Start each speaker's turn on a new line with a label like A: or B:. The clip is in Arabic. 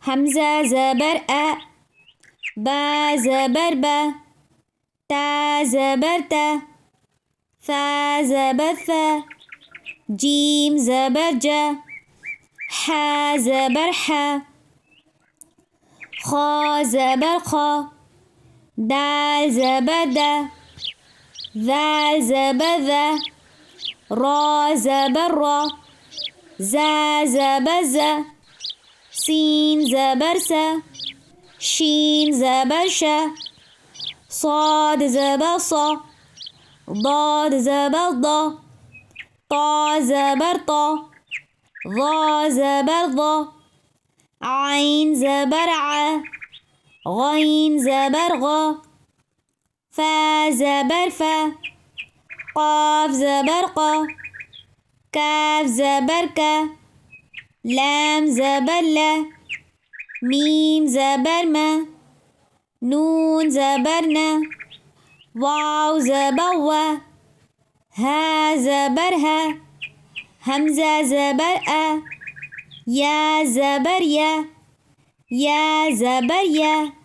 A: همزة زبر أ. با زبر با. تا زبر تا. ثا زبر ثا. جيم زبر جا. حا زبر حا. خا زبر خا. دال زبر دا. ذال زبر ذا. را زبر را. زا زبر زا. سين زبر سا. شين زبر شا. صاد زبر صا. ضاد زبر ضا. طا زبر طا. ظا زبر ظا. عين زبر ع. غين زبر غا. فا زبر فا. قاف زبر قا. كاف زبر كا. لام زبر لا. ميم زبر ما. نون زبر نا. واو زبر وا. ها زبر ها. همزة زبر أ. يا زبر يا. يا زبر يا.